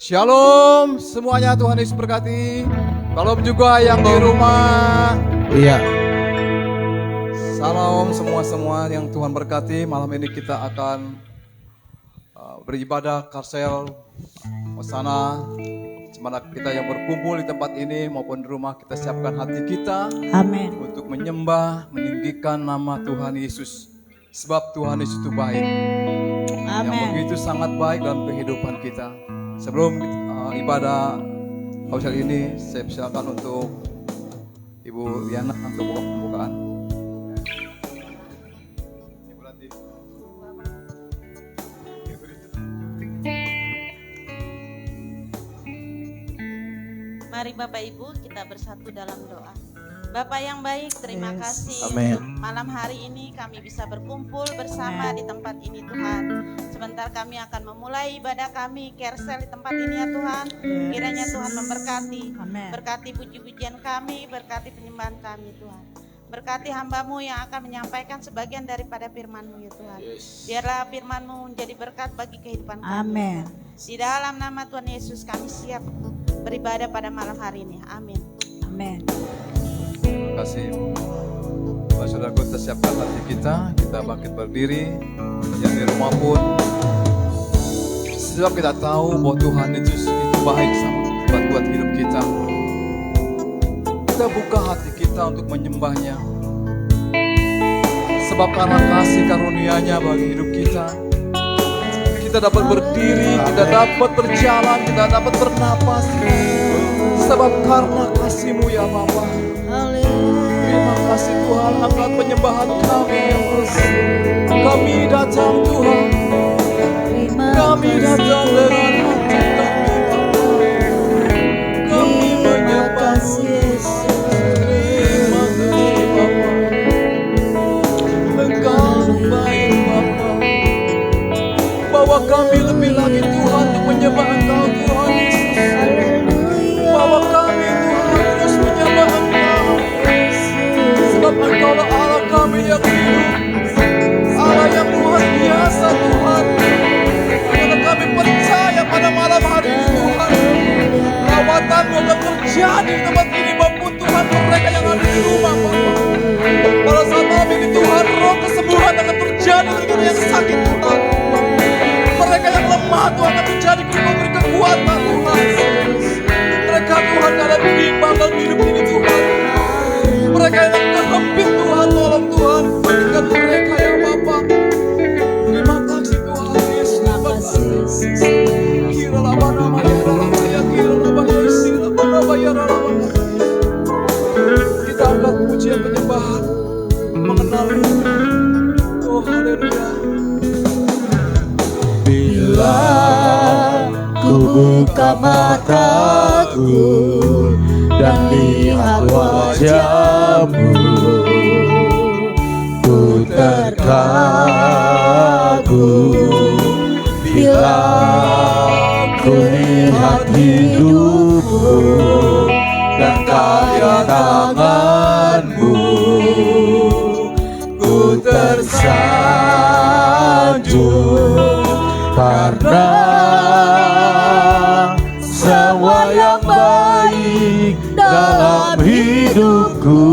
Shalom semuanya, Tuhan Yesus berkati. Shalom juga yang di rumah. Iya. Salam semua yang Tuhan berkati. Malam ini kita akan beribadah Karsel Hosana. Semangat kita yang berkumpul di tempat ini maupun di rumah, kita siapkan hati kita. Amin. Untuk menyembah, meninggikan nama Tuhan Yesus. Sebab Tuhan Yesus itu baik. Yang Amin. begitu sangat baik dalam kehidupan kita. Sebelum ibadah Karsel ini, saya persilakan untuk Ibu Liana untuk pembukaan. Mari Bapak Ibu kita bersatu dalam doa. Bapak yang baik, terima kasih Amin. untuk malam hari ini kami bisa berkumpul bersama di tempat ini Tuhan. Sebentar kami akan memulai ibadah kami Karsel di tempat ini ya Tuhan. Kiranya Tuhan memberkati, Amin. berkati puji-pujian kami, berkati penyembahan kami Tuhan. Berkati hamba-Mu yang akan menyampaikan sebagian daripada firman-Mu ya Tuhan. Biarlah firman-Mu menjadi berkat bagi kehidupan kami. Amin. Di dalam nama Tuhan Yesus kami siap beribadah pada malam hari ini. Amin. Amin. Terima kasih. Saudaraku, kita siapkan hati kita bangkit berdiri. Yang di rumah pun, sebab kita tahu bahwa Tuhan itu baik buat hidup kita. Kita buka hati kita untuk menyembahnya. Sebab karena kasih karunia-Nya bagi hidup kita, kita dapat berdiri, kita dapat berjalan, kita dapat bernapas. Sebab karena kasih-Mu ya Bapa. Terima kasih Tuhan, angkat penyembahan kami. Kami datang Tuhan, kami datang dengan hati kami Bapa. Kami menyembah Yesus. Terima kasih Bapa. Engkau baik Bapa. Bawa kami lebih lagi Tuhan untuk menyembah Engkau Tuhan Yesus. Bawa kami Tuhan terus menyembah Engkau. Sebab Engkaulah Allah kami yang hidup, Allah yang luar biasa Tuhan. Karena kami percaya pada malam hari ini Tuhan, lawatan-Mu akan terjadi di tempat ini maupun Tuhan mereka yang ada di rumah Bapa. Pada saat malam ini Tuhan, roh kesembuhan akan terjadi bagi yang sakit Tuhan. Mereka yang lemah Tuhan akan menjadi memberi kekuatan Tuhan. Mereka Tuhan dalam bimbang dalam hidup ini Tuhan. Mereka yang terhempit Tuhan, tolong Tuhan berikan mereka ya Bapa. Terima kasih Tuhan Yesus. Terima kasih. Kira lama nama ya dalam saya kira lama isi lama nama ya dalam. Kita angkat pujian penyembahan mengenal. Oh haleluya. Bila ku buka mataku dan lihat wajah-Mu, ku terkagum. Bila ku lihat hidup-Mu dan karya tangan-Mu, ku tersanjung. Karena semua yang baik dalam hidupku,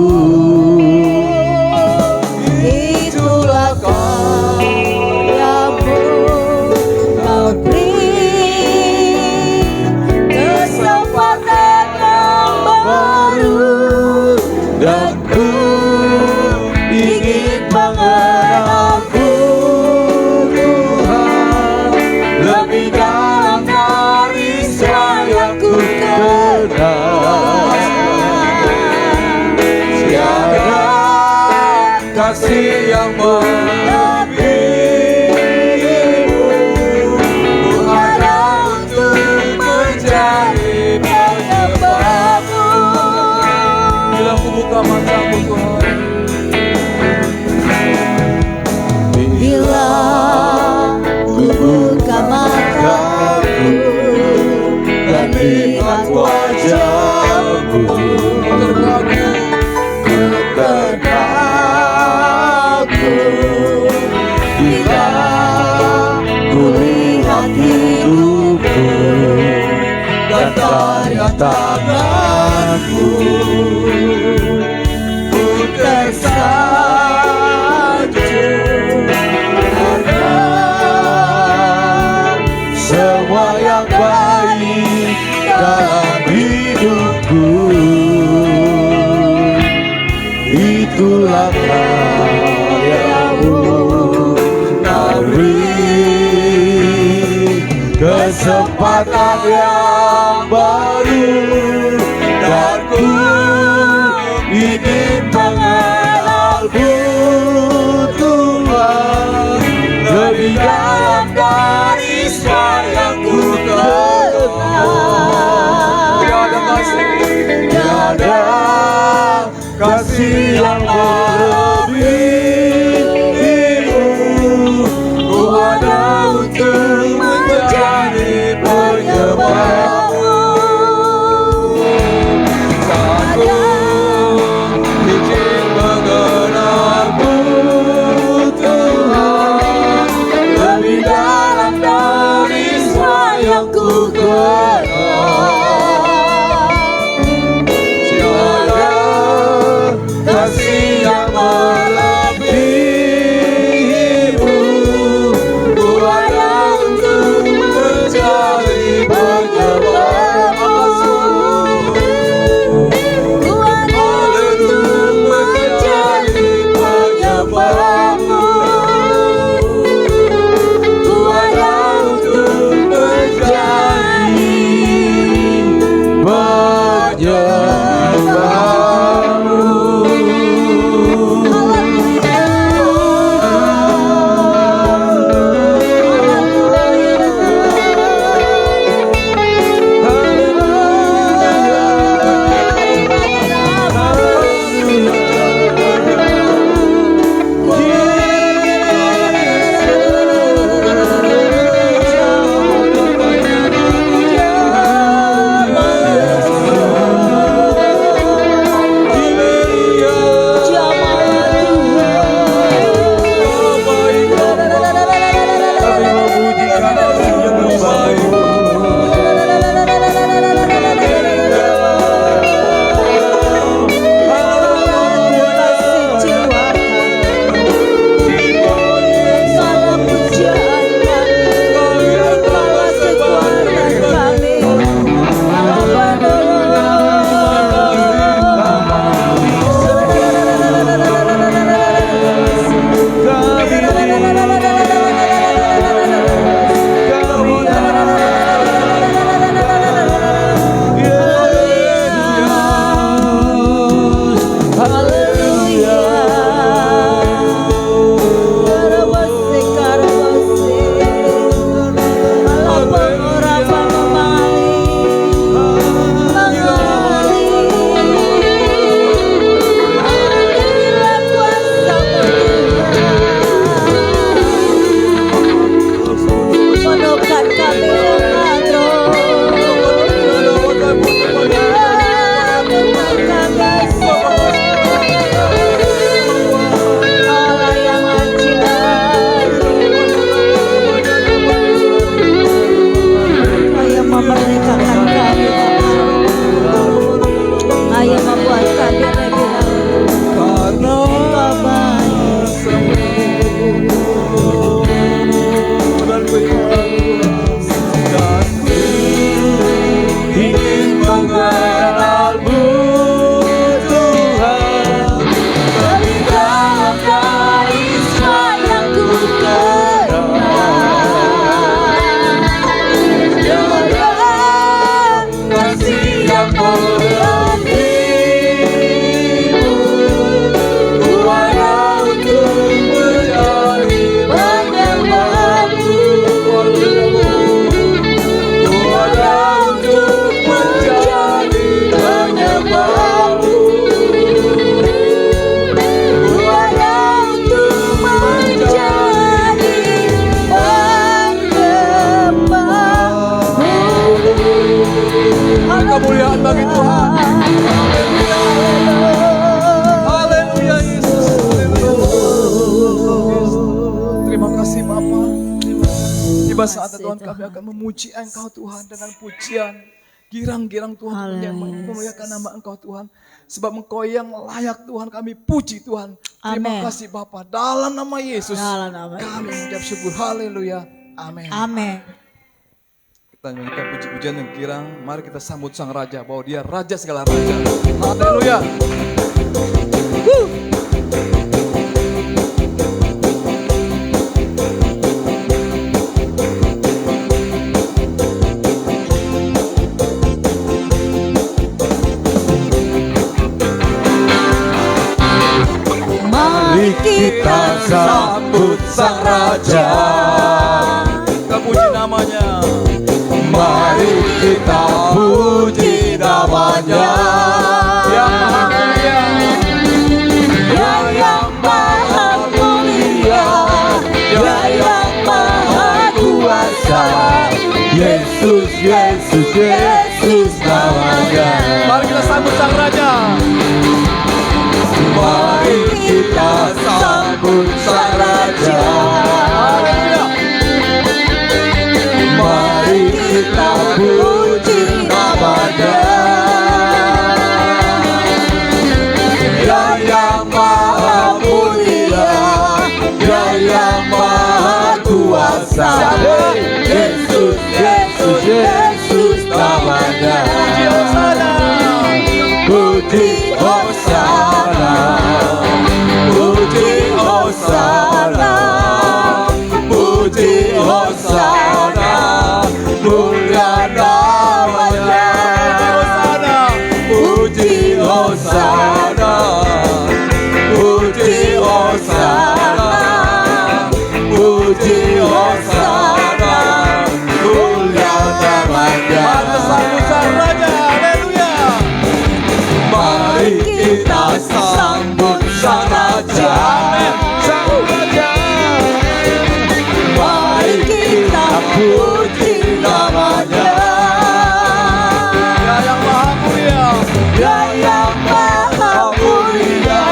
itulah karya-Mu. Kau beri kesempatan yang baru, dan ku ingin mengenal-Mu Tuhan lebih dalam dari yang ku kenal. Tiada kasih yang melebihi-Mu. Ku harap untuk menjadi penyembah-Mu. Bila aku buka mataku Tuhan, bila ku buka mataku dan lihat wajah-Mu, terkagum. Bila ku lihat hidupku tanganku, ku tersanjung karena semua yang baik dalam hidupku. Itulah karyamu, beri kesempatan yang baru, dan ku ingin mengenalmu Tuhan lebih dalam dari yang ku kenal. Tiada kasih yang melebihimu, ku ada untuk menjadi penyembahmu. Aku ingin mengenalmu Tuhan lebih dalam dari yang ku kenal. Kasih yang melebihimu, ku ada untuk menjadi penyembahmu. Ku ada untuk menjadi penyembahmu. Ku ada untuk menjadi penyembahmu. Kemuliaan bagi Tuhan. Haleluya Yesus. Terima kasih Bapa. Tiba saatnya Tuhan kami akan memuji Engkau Tuhan dengan pujian Girang-girang Tuhan, memuliakan nama Engkau Tuhan. Sebab Engkau yang layak Tuhan, kami puji Tuhan. Terima Amin. kasih Bapa. Dalam nama Yesus Dalam nama kami mengucap syukur. Haleluya. Amin. Amin. Kita nyanyikan puji-pujian yang girang. Mari kita sambut Sang Raja, bahwa Dia Raja segala Raja. Haleluya. Mari Kita sambut Sang Raja. Kita puji namanya. Mari kita puji namanya. Yang Maha Mulia, yang Maha Mulia, yang Maha Kuasa, Yesus, Yesus, Yesus namanya. Mari kita sambut Sang Raja. Mari kita sambut Sang Raja. Haleluya. Mari kita puji namanya. Ya yang Maha Mulia, Ya yang Maha Kuasa, Yesus, Yesus, Yesus namanya. Puji Hosana, puji Hosana, puji Hosana, mulia namanya. Puji Hosana, puji Hosana, puji Hosana, mulia namanya. Mari sambut Sang Raja, haleluya. Mari kita sambut Sang Raja. Amin. Sang Raja. Mari kita puji namanya. Ya yang Maha Mulia, Ya yang Maha Mulia,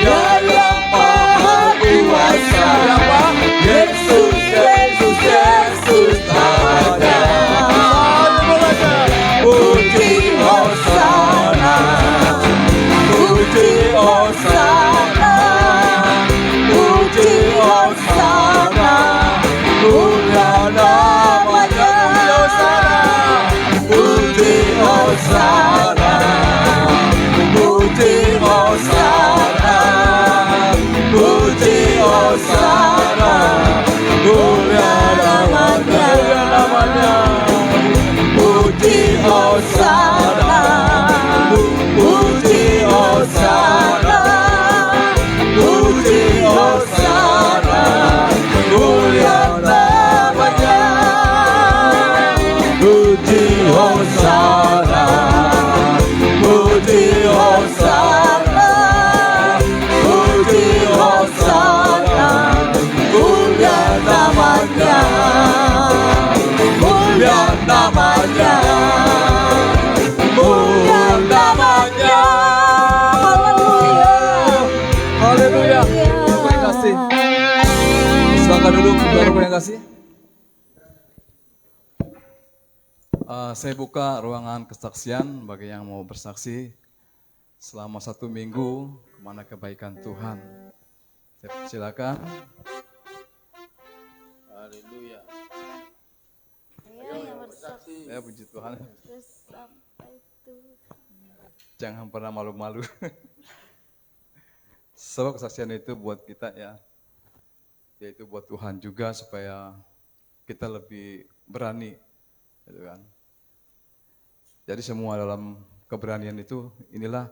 Ya yang Maha Kuasa, Yesus, Yesus, Yesus namanya. Puji Hosana, puji Hosana, puji Hosana, mulia namanya. Puji Hosana, puji Hosana, puji Hosana, mulia namanya. Puji Hosana, puji Hosana, puji Hosana, mulia namanya. Puji Hosana, puji Hosana, puji Hosana, mulia namanya. Mulia namanya, mulia namanya. Haleluya. Terima kasih. Silakan dulu, terima kasih. Saya buka ruangan kesaksian bagi yang mau bersaksi selama 1 minggu kemana kebaikan Tuhan. Silakan. Haleluya. Ya puji Tuhan. Jangan pernah malu-malu. Sebab kesaksian itu buat kita ya, yaitu buat Tuhan juga supaya kita lebih berani, gitu kan. Jadi semua dalam keberanian itu inilah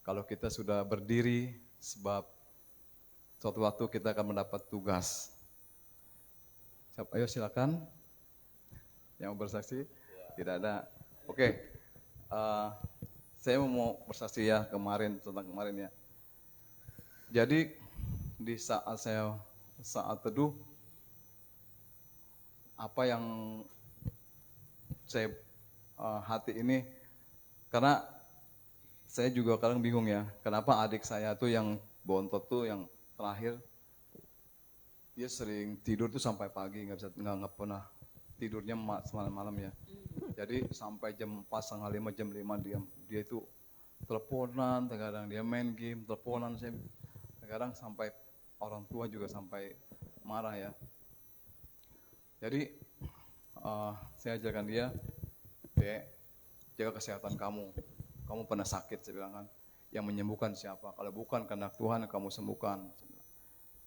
kalau kita sudah berdiri, sebab suatu waktu kita akan mendapat tugas. Ayo silakan. Yang mau bersaksi? Tidak ada. Oke. Saya mau bersaksi ya tentang kemarin ya. Jadi di saat teduh, apa yang saya hati ini, karena saya juga kadang bingung ya, kenapa adik saya tuh yang bontot tuh yang terakhir, dia sering tidur tuh sampai pagi, nggak pernah tidurnya malam-malam ya. Jadi sampai jam 4, setengah 5, jam 5 dia itu teleponan, kadang dia main game, teleponan, kadang sampai orang tua juga sampai marah ya. Jadi saya ajarkan dia, Dek, jaga kesehatan kamu. Kamu pernah sakit, saya bilang kan. Yang menyembuhkan siapa? Kalau bukan kehendak Tuhan, kamu sembuhkan.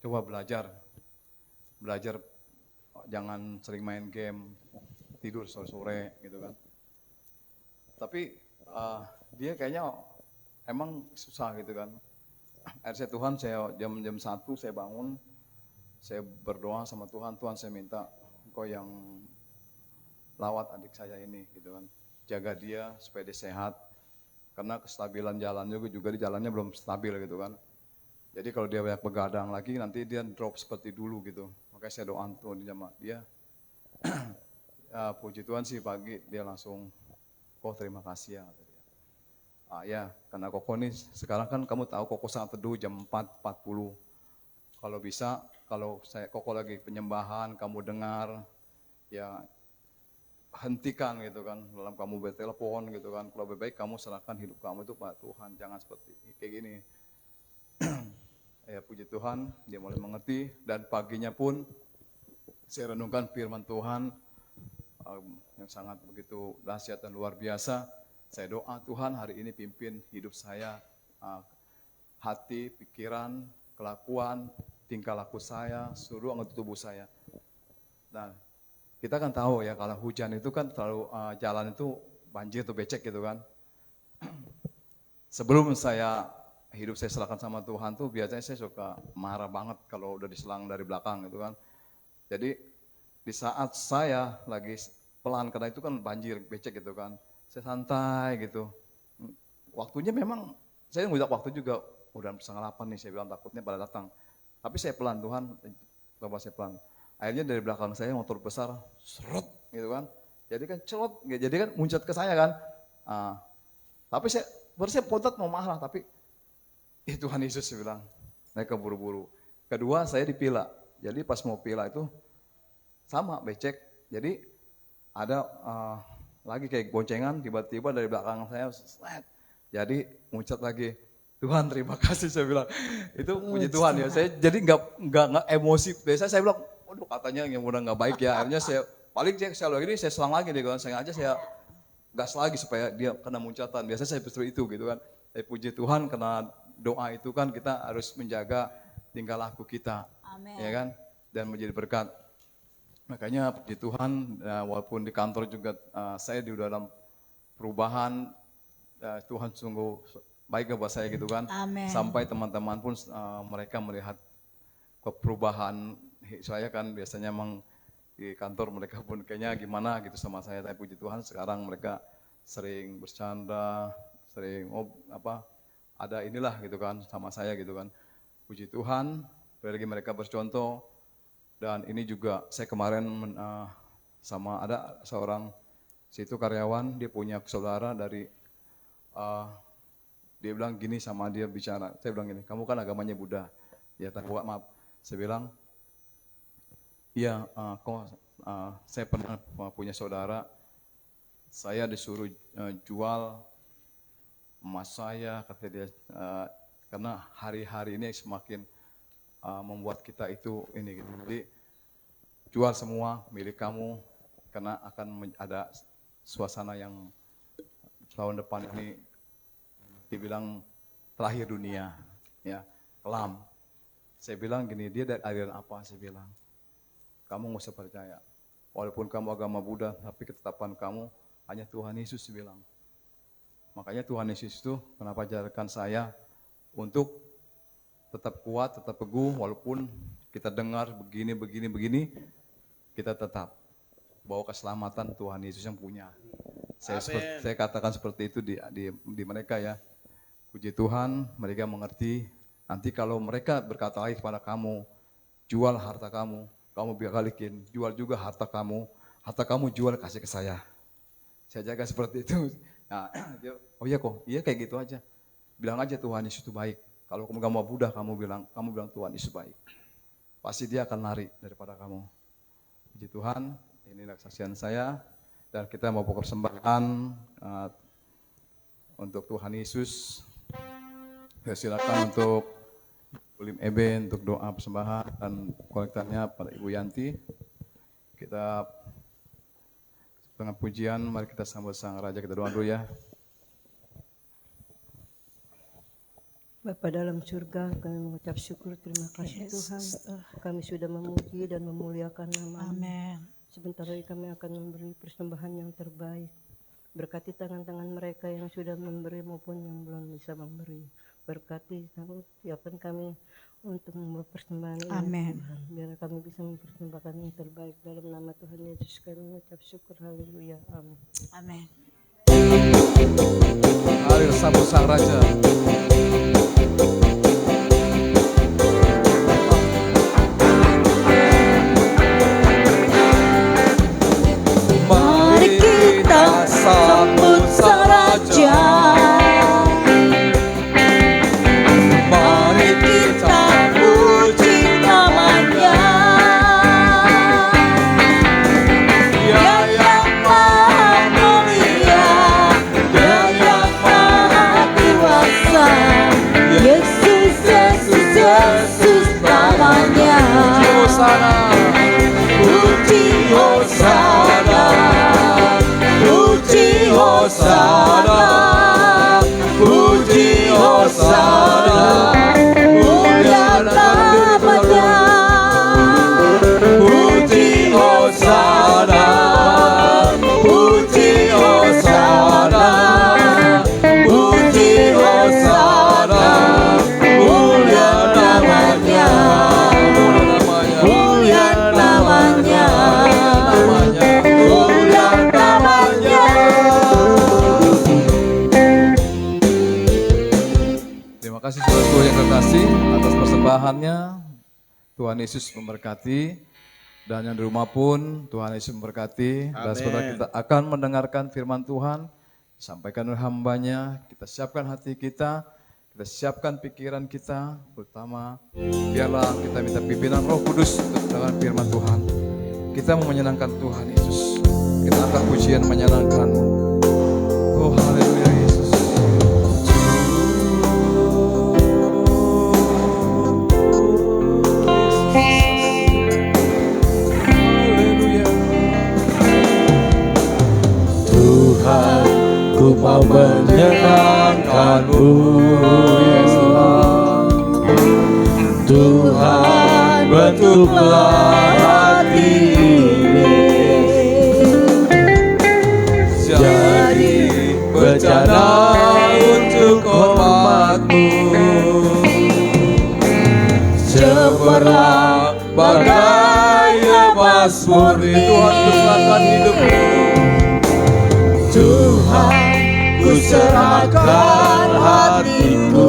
Coba belajar, jangan sering main game, tidur sore-sore gitu kan. Tapi dia kayaknya emang susah gitu kan. Akhirnya Tuhan, saya jam 1 saya bangun, saya berdoa sama Tuhan, Tuhan saya minta Engkau yang lawat adik saya ini gitu kan. Jaga dia supaya dia sehat. Karena kestabilan jalan juga di jalannya belum stabil gitu kan. Jadi kalau dia banyak begadang lagi nanti dia drop seperti dulu gitu. Makanya saya doa tuh sama dia. Puji Tuhan sih pagi dia langsung, Kok terima kasih ya. Ya karena Koko nih sekarang kan kamu tahu Koko sangat teduh jam 4.40. Kalau bisa, kalau Koko lagi penyembahan, kamu dengar, ya hentikan gitu kan, dalam kamu bertelepon gitu kan, kalau lebih baik kamu serahkan hidup kamu itu pada Tuhan, jangan seperti kayak gini. Ya puji Tuhan, dia mulai mengerti, dan paginya pun saya renungkan firman Tuhan yang sangat begitu dahsyat dan luar biasa. Saya doa Tuhan hari ini pimpin hidup saya, hati, pikiran, kelakuan, tingkah laku saya, seluruh anggota tubuh saya. Nah, kita kan tahu ya kalau hujan itu kan terlalu jalan itu banjir atau becek gitu kan. Sebelum hidup saya serahkan sama Tuhan tuh biasanya saya suka marah banget kalau udah diselang dari belakang gitu kan. Jadi di saat saya lagi pelan karena itu kan banjir becek gitu kan, saya santai gitu. Waktunya memang saya ngudak waktu juga udah 7:30 nih, saya bilang takutnya pada datang. Tapi saya pelan, Tuhan, coba saya pelan. Akhirnya dari belakang saya motor besar, serut gitu kan. Jadi kan celot, jadi kan muncrat ke saya kan. Tapi saya potot mau marah, tapi Tuhan Yesus saya bilang, mereka buru-buru. Kedua saya dipila, jadi pas mau pila itu sama becek. Jadi ada lagi kayak boncengan, tiba-tiba dari belakang saya, jadi muncrat lagi. Tuhan terima kasih saya bilang. Itu puji Tuhan ya. Saya jadi nggak emosi. Biasanya saya bilang, waduh katanya yang udah nggak baik ya. Akhirnya saya lagi ini saya selang lagi deh kan. Saya gas lagi supaya dia kena muncatan. Biasanya saya seperti itu gitu kan. Tapi puji Tuhan karena doa itu kan kita harus menjaga tingkah laku kita. Amen. Ya kan? Dan menjadi berkat. Makanya puji Tuhan walaupun di kantor juga saya di dalam perubahan, Tuhan sungguh baik buat saya gitu kan. Amen. Sampai teman-teman pun mereka melihat perubahan saya kan, biasanya emang di kantor mereka pun kayaknya gimana gitu sama saya. Tapi puji Tuhan sekarang mereka sering bercanda, sering ada inilah gitu kan sama saya gitu kan. Puji Tuhan, lagi mereka bercontoh. Dan ini juga saya kemarin sama ada seorang situ karyawan, dia punya saudara dari dia bilang gini sama dia bicara, saya bilang gini, kamu kan agamanya Buddha. Dia tahu, maaf, saya bilang, iya, saya pernah punya saudara, saya disuruh jual emas saya, kata dia, karena hari-hari ini semakin membuat kita itu ini gitu. Jadi jual semua milik kamu, karena akan ada suasana yang tahun depan ini dibilang terakhir dunia, ya, kelam. Saya bilang gini, dia dari aliran apa? Saya bilang, kamu nggak usah percaya. Walaupun kamu agama Buddha, tapi ketetapan kamu hanya Tuhan Yesus, saya bilang. Makanya Tuhan Yesus itu kenapa ajarkan saya untuk tetap kuat, tetap teguh, walaupun kita dengar begini, kita tetap bawa keselamatan Tuhan Yesus yang punya. Saya katakan seperti itu di mereka ya. Puji Tuhan, mereka mengerti. Nanti kalau mereka berkata lagi kepada kamu, jual harta kamu balikin, jual juga harta kamu jual kasih ke saya. Saya jaga seperti itu. Nah, oh iya kok, iya kayak gitu aja. Bilang aja Tuhan Yesus itu baik. Kalau kamu gak mau Buddha, kamu bilang Tuhan Yesus baik. Pasti dia akan lari daripada kamu. Puji Tuhan, inilah kesaksian saya. Dan kita mau persembahan untuk Tuhan Yesus. Saya silakan untuk Ulim Ebe untuk doa persembahan dan kolektannya pada Ibu Yanti. Kita dengan pujian, mari kita sambut Sang Raja, kita doa dulu ya. Bapa dalam surga, kami mengucap syukur, terima kasih Tuhan. Kami sudah memuji dan memuliakan nama-Mu. Amin. Sebentar lagi kami akan memberi persembahan yang terbaik. Berkati tangan-tangan mereka yang sudah memberi maupun yang belum bisa memberi. Berkati siapkan kami untuk membuat persembahan ini. Amin. Tuhan. Biar kami bisa mempersembahkan yang terbaik dalam nama Tuhan Yesus. Kami mengucap syukur, haleluya, amin. Amin. Mari sambut Sang Raja. Mari kita sambut Sang Raja. Mari kita puji namanya. Dia yang maha mulia, Dia yang maha kuasa. Yesus, Yesus, Yesus namanya. Puji Hosana, Puji Hosana, puji Hosana, mulia namanya. puji Hosana, puji Hosana, puji Hosana, mulia namanya, Mulia namanya, mulia namanya. Terima kasih saudaraku yang terkasih atas persembahannya. Tuhan Yesus memberkati. Dan yang di rumah pun Tuhan Yesus memberkati. Dan saudara kita akan mendengarkan firman Tuhan. Disampaikan oleh hambanya. Kita siapkan hati kita. Kita siapkan pikiran kita. Terutama biarlah kita minta pimpinan Roh Kudus untuk mendengar firman Tuhan. Kita mau menyenangkan Tuhan Yesus. Kita angkat pujian menyenangkan-Mu. Oh haleluya Yesus. Tuhan, ku mau menyenangkan-Mu. Tuhan, bentuklah hati ini jadi bejana untuk hormat-Mu. Cemerlang bagai emas murni. Tuhan berserahkan hidupku. Tuhan, ku serahkan hatiku.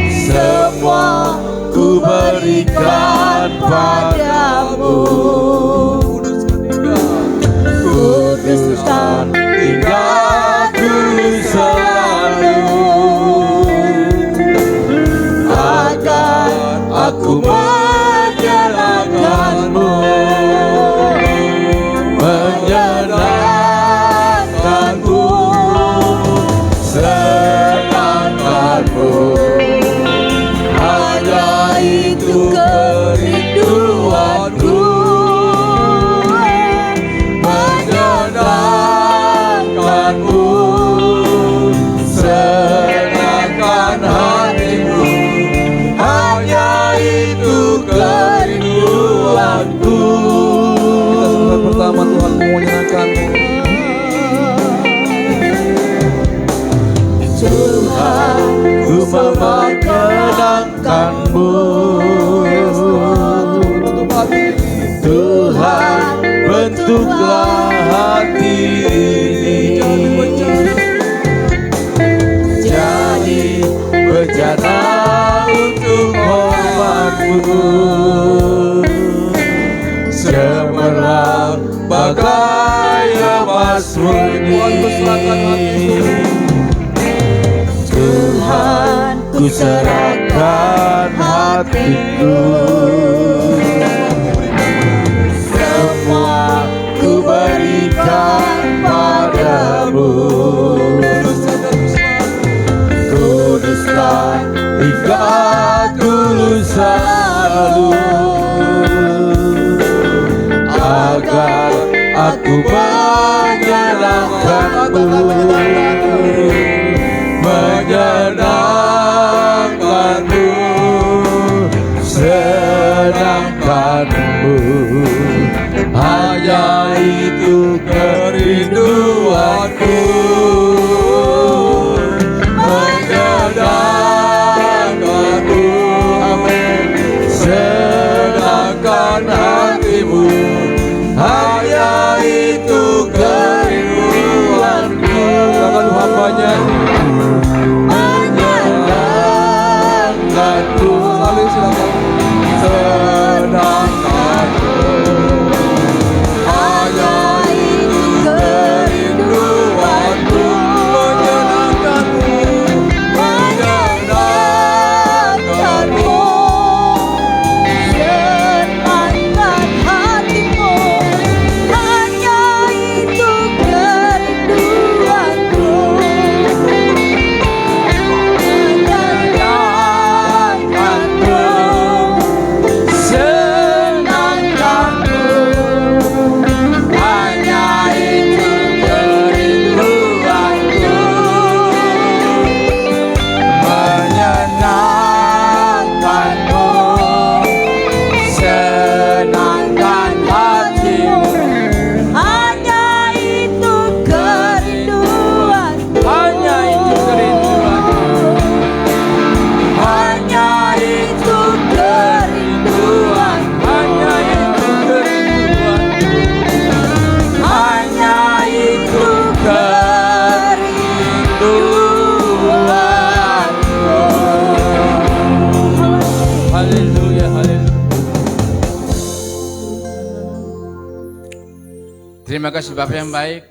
Semua ku berikan padamu. Kuduskan tingkahku selalu, agar aku menyenangkan-Mu. Menyenangkan-Mu, senangkan-Mu, hanya itu kerinduanku. Menyenangkan-Mu, senangkan hatimu, hanya itu kerinduanku. Pertama Tuhan mau menyenangkan-Mu. Tuhan, ku menyenangkan-Mu. Tuhan, bentuklah hati ini jadi bejana untuk hormat-Mu. Cemerlang bagai emas murni. Tuhan, ku serahkan hatiku. Semua ku menyenangkanmu, menyenangkanmu, senangkanmu, hanya itu kerinduanku, menyenangkanmu, amin, senangkan hatimu, hanya itu kerinduanku. Tangan hambanya menyenangkanku, saling silakan, senangkanku, hanya itu kerinduanku, menyenangkanmu, menyenangkanmu, Senangkan hatimu, hanya itu kerinduanku. menyenangkanmu, senangkanmu, hanya itu kerinduanku, menyenangkanmu, senangkan hatimu, Hanya itu kerinduanku. hanya itu kerinduanku, hanya itu kerinduan, hanya itu kerinduanku, hanya itu kerinduanku. Haleluya, haleluya. Terima kasih Bapak yang baik.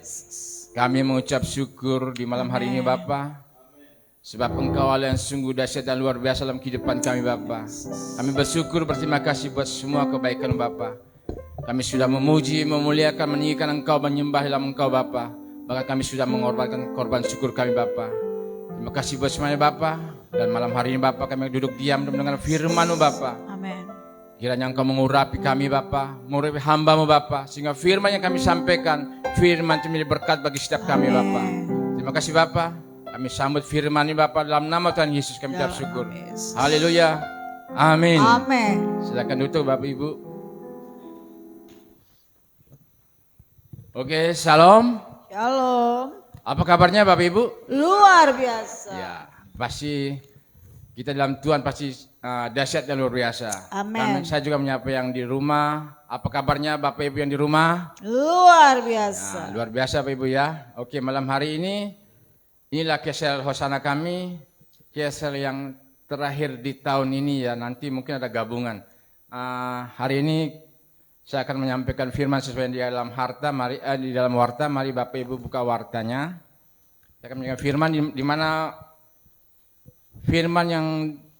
Kami mengucap syukur di malam hari ini Bapak. Sebab Engkau Allah yang sungguh dahsyat dan luar biasa dalam kehidupan kami Bapa. Kami bersyukur, berterima kasih buat semua kebaikan Bapa. Kami sudah memuji, memuliakan, meninggikan Engkau, menyembah dalam Engkau Bapa. Bahkan kami sudah mengorbankan korban syukur kami Bapa. Terima kasih buat semuanya Bapa. Dan malam hari ini Bapa kami duduk diam dan mendengar firman-Mu Bapa. Amin. Kiranya Engkau mengurapi kami Bapa, mengurapi hamba-Mu Bapa, sehingga firman yang kami sampaikan, firman itu menjadi berkat bagi setiap kami Bapa. Terima kasih Bapa. Kami sambut firman ini Bapa dalam nama Tuhan Yesus kami ucap syukur. Haleluya. Amin. Amin. Silakan duduk Bapak Ibu. Oke, salam. Shalom. Apa kabarnya Bapak Ibu? Luar biasa. Ya, pasti kita dalam Tuhan pasti dahsyat dan luar biasa. Amin. Dan saya juga menyapa yang di rumah. Apa kabarnya Bapak Ibu yang di rumah? Luar biasa. Nah, luar biasa Bapak Ibu ya. Oke, malam hari ini inilah kesel Hosana kami, kesel yang terakhir di tahun ini ya. Nanti mungkin ada gabungan. Hari ini saya akan menyampaikan firman sesuai di dalam harta. Mari di dalam warta. Mari Bapak Ibu buka wartanya. Saya akan menyampaikan firman di mana firman yang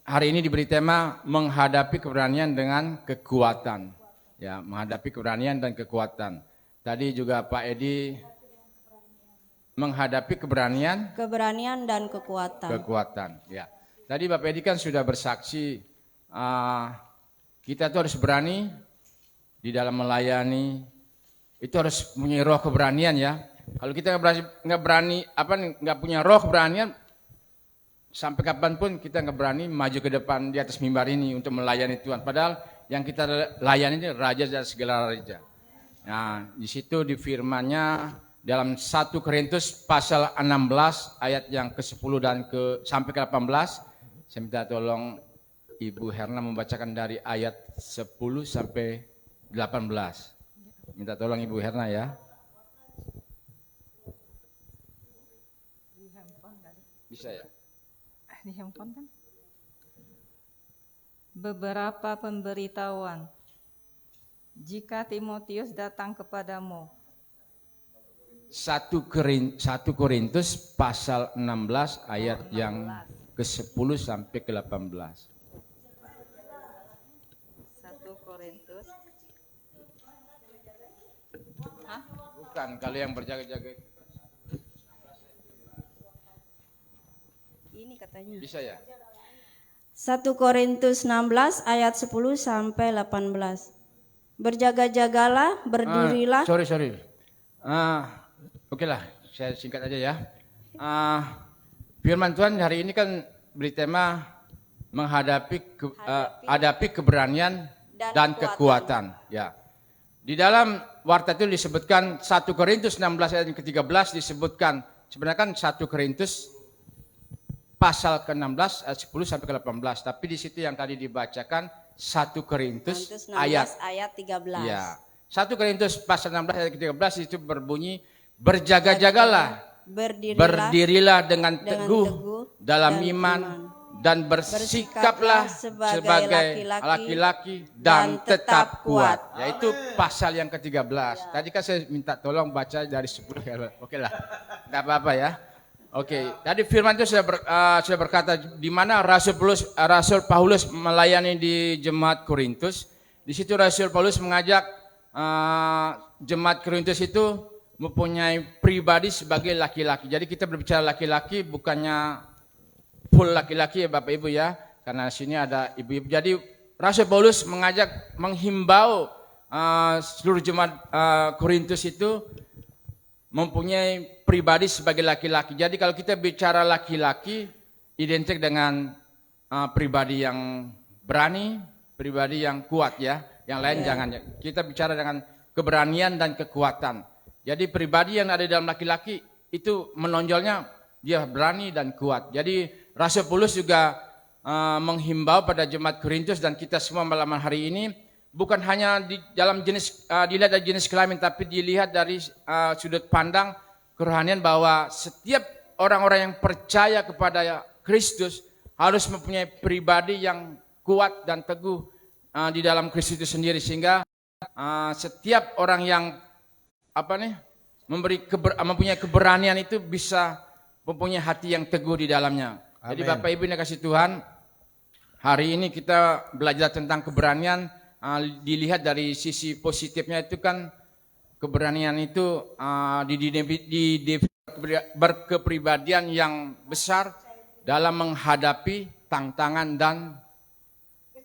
hari ini diberi tema menghadapi keberanian dengan kekuatan. Ya, menghadapi keberanian dan kekuatan. Tadi juga Pak Edi menghadapi keberanian Dan kekuatan. Ya. Tadi Bapak Edi kan sudah bersaksi kita tuh harus berani di dalam melayani. Itu harus punya roh keberanian ya. Kalau kita nggak punya roh keberanian, sampai kapanpun kita nggak berani maju ke depan di atas mimbar ini untuk melayani Tuhan. Padahal yang kita layani ini raja dari segala raja. Nah, di situ di firman-Nya dalam 1 Korintus pasal 16 ayat yang ke-10 dan sampai ke-18. Saya minta tolong Ibu Herna membacakan dari ayat 10 sampai 18. Minta tolong Ibu Herna ya. Bisa ya? Di handphone kan? Beberapa pemberitahuan. Jika Timotius datang kepadamu. 1 Korintus pasal 16 ayat yang ke-10 sampai ke-18. 1 Korintus. Bukan, kalau yang berjaga-jaga Ini katanya. bisa ya? 1 Korintus 16 ayat 10 sampai 18. Berjaga-jagalah, berdirilah. Sorry. Oke lah, saya singkat aja ya. Firman Tuhan hari ini kan beri tema hadapi keberanian dan kekuatan. Ya. Di dalam warta itu disebutkan 1 Korintus 16 ayat ke-13 disebutkan sebenarnya kan 1 Korintus pasal ke-16 ayat 10 sampai ke-18, tapi di situ yang tadi dibacakan 1 Korintus 16 ayat 13. ya. 1 Korintus pasal 16 ayat ke-13 itu berbunyi berjaga-jagalah, berdirilah dengan teguh dalam iman dan bersikaplah sebagai laki-laki dan tetap kuat. Yaitu pasal yang ke-13. Tadi kan saya minta tolong baca dari 10 ya. Oke lah, tidak apa-apa ya. Oke, tadi firman itu sudah berkata di mana Rasul Paulus melayani di jemaat Korintus. Di situ Rasul Paulus mengajak jemaat Korintus itu mempunyai pribadi sebagai laki-laki. Jadi kita berbicara laki-laki bukannya full laki-laki ya Bapak Ibu ya, karena sini ada ibu-ibu. Jadi Rasul Paulus menghimbau seluruh jemaat Korintus itu mempunyai pribadi sebagai laki-laki. Jadi kalau kita bicara laki-laki identik dengan pribadi yang berani, pribadi yang kuat ya. Yang lain jangan ya. Kita bicara dengan keberanian dan kekuatan. Jadi pribadi yang ada dalam laki-laki itu menonjolnya dia berani dan kuat. Jadi Rasul Paulus juga menghimbau pada jemaat Korintus dan kita semua malam hari ini bukan hanya dilihat dari jenis kelamin, tapi dilihat dari sudut pandang kerohanian bahwa setiap orang-orang yang percaya kepada Kristus harus mempunyai pribadi yang kuat dan teguh di dalam Kristus itu sendiri, sehingga setiap orang yang mempunyai keberanian itu bisa mempunyai hati yang teguh di dalamnya. Amen. Jadi Bapak Ibu yang kasih Tuhan, hari ini kita belajar tentang keberanian. Dilihat dari sisi positifnya itu kan keberanian itu berkepribadian yang besar dalam menghadapi tantangan dan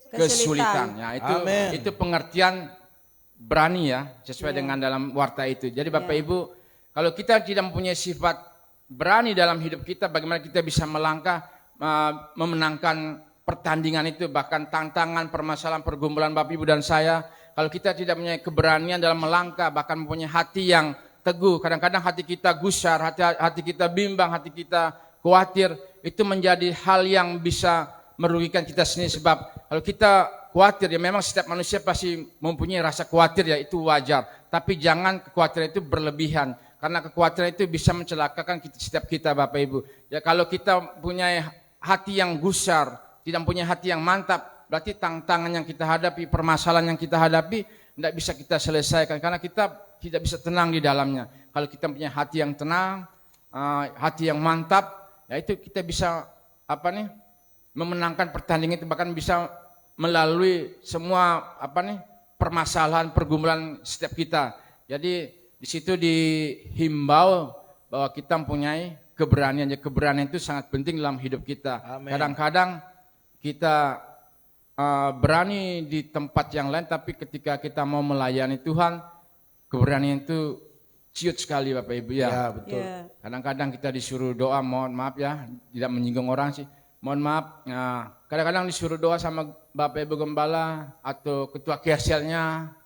kesulitan. Ya, itu pengertian berani ya, sesuai dengan dalam warta itu. Jadi Bapak Ibu, kalau kita tidak mempunyai sifat berani dalam hidup kita, bagaimana kita bisa melangkah memenangkan pertandingan itu, bahkan tantangan, permasalahan, pergumulan Bapak Ibu dan saya. Kalau kita tidak mempunyai keberanian dalam melangkah, bahkan mempunyai hati yang teguh, kadang-kadang hati kita gusar, hati kita bimbang, hati kita khawatir, itu menjadi hal yang bisa merugikan kita sendiri. Sebab kalau kita khawatir, ya memang setiap manusia pasti mempunyai rasa khawatir, ya itu wajar. Tapi jangan kekhawatiran itu berlebihan, karena kekhawatiran itu bisa mencelakakan setiap kita Bapak Ibu. Ya kalau kita punya hati yang gusar, tidak punya hati yang mantap, berarti tantangan yang kita hadapi, permasalahan yang kita hadapi tidak bisa kita selesaikan, karena kita tidak bisa tenang di dalamnya. Kalau kita punya hati yang tenang, hati yang mantap, ya itu kita bisa memenangkan pertandingan itu, bahkan bisa melalui semua permasalahan, pergumulan setiap kita. Jadi di situ dihimbau bahwa kita mempunyai keberanian. Ya, keberanian itu sangat penting dalam hidup kita. Kadang-kadang kita berani di tempat yang lain, tapi ketika kita mau melayani Tuhan, keberanian itu ciut sekali Bapak Ibu ya. Ya betul. Kadang-kadang kita disuruh doa, mohon maaf ya, tidak menyinggung orang sih. Mohon maaf, kadang-kadang disuruh doa sama Bapak Ibu Gembala atau ketua KSL-nya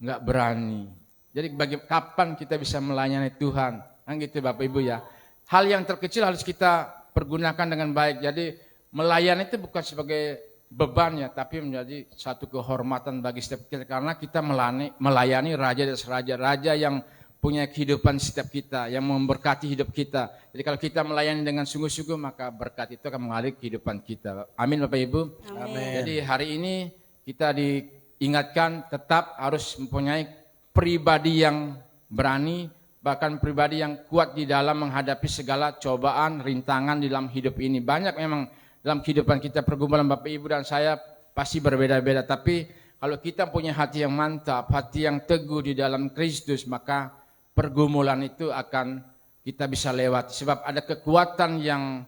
nggak berani. Jadi kapan kita bisa melayani Tuhan? Kan gitu Bapak Ibu ya. Hal yang terkecil harus kita pergunakan dengan baik. Jadi melayani itu bukan sebagai beban ya, tapi menjadi satu kehormatan bagi setiap kita, karena kita melayani raja dan raja yang punya kehidupan setiap kita, yang memberkati hidup kita. Jadi kalau kita melayani dengan sungguh-sungguh, maka berkat itu akan mengalir kehidupan kita. Amin Bapak Ibu. Amin. Jadi hari ini kita diingatkan tetap harus mempunyai pribadi yang berani, bahkan pribadi yang kuat di dalam menghadapi segala cobaan, rintangan di dalam hidup ini. Banyak memang dalam kehidupan kita pergumulan Bapak Ibu dan saya pasti berbeda-beda. Tapi kalau kita punya hati yang mantap, hati yang teguh di dalam Kristus, maka pergumulan itu akan kita bisa lewati. Sebab ada kekuatan yang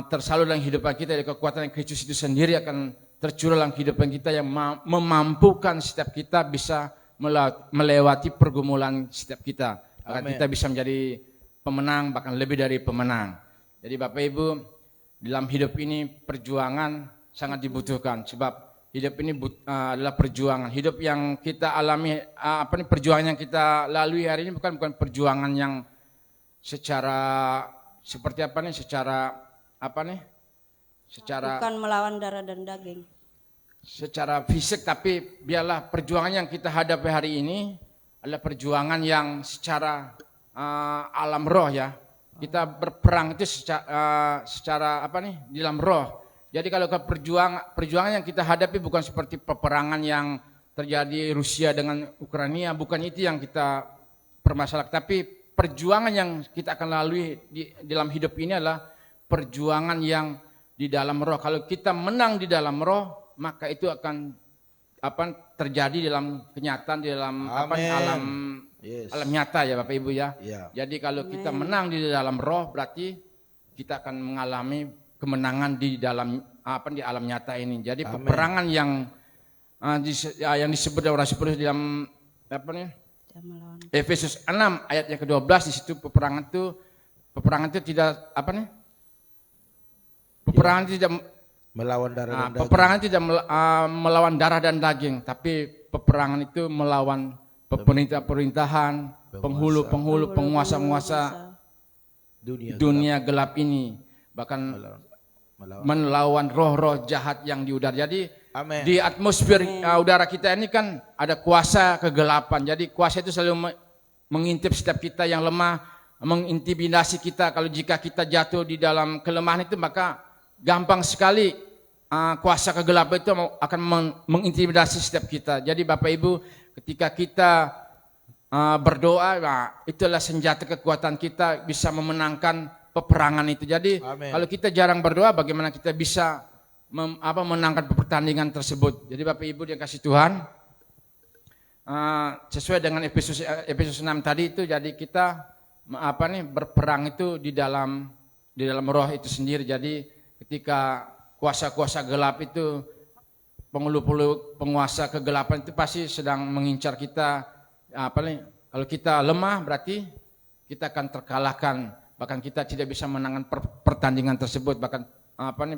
tersalur dalam kehidupan kita, ada kekuatan yang Kristus itu sendiri akan tercurah dalam kehidupan kita yang memampukan setiap kita bisa melewati pergumulan setiap kita. agar kita bisa menjadi pemenang, bahkan lebih dari pemenang. Jadi Bapak Ibu, dalam hidup ini perjuangan sangat dibutuhkan, sebab hidup ini adalah perjuangan. Hidup yang kita alami, perjuangan yang kita lalui hari ini bukan perjuangan yang secara Bukan melawan darah dan daging. secara fisik, tapi biarlah perjuangan yang kita hadapi hari ini adalah perjuangan yang secara alam roh ya. Kita berperang itu secara di dalam roh. Jadi kalau perjuangan yang kita hadapi bukan seperti peperangan yang terjadi Rusia dengan Ukraina, bukan itu yang kita permasalahkan, tapi perjuangan yang kita akan lalui di dalam hidup ini adalah perjuangan yang di dalam roh. Kalau kita menang di dalam roh, maka itu akan terjadi dalam kenyataan, di dalam alam nyata ya Bapak Ibu ya. Jadi kalau kita menang di dalam roh, berarti kita akan mengalami kemenangan di dalam di alam nyata ini. Jadi peperangan yang disebut oleh Rasul di dalam Efesus 6 ayat yang ke-12, di situ peperangan itu tidak peperangan tidak melawan darah dan daging. Peperangan tidak melawan darah dan daging, tapi peperangan itu melawan pemerintahan, penghulu, penguasa-penguasa dunia gelap ini, bahkan melawan roh-roh jahat yang di udara. Jadi di atmosfer udara kita ini kan ada kuasa kegelapan. Jadi kuasa itu selalu mengintip setiap kita yang lemah, mengintimidasi kita. Kalau jika kita jatuh di dalam kelemahan itu, maka gampang sekali kuasa kegelapan itu akan mengintimidasi setiap kita. Jadi Bapak Ibu, ketika kita berdoa, itulah senjata kekuatan kita bisa memenangkan peperangan itu. Jadi kalau kita jarang berdoa, bagaimana kita bisa menangkan pertandingan tersebut. Jadi Bapak Ibu yang kasih Tuhan, sesuai dengan Efesus 6 tadi itu, jadi kita berperang itu di dalam roh itu sendiri. Jadi ketika kuasa-kuasa gelap itu, penguasa kegelapan itu pasti sedang mengincar kita. Kalau kita lemah, berarti kita akan terkalahkan. Bahkan kita tidak bisa menangkan pertandingan tersebut. Bahkan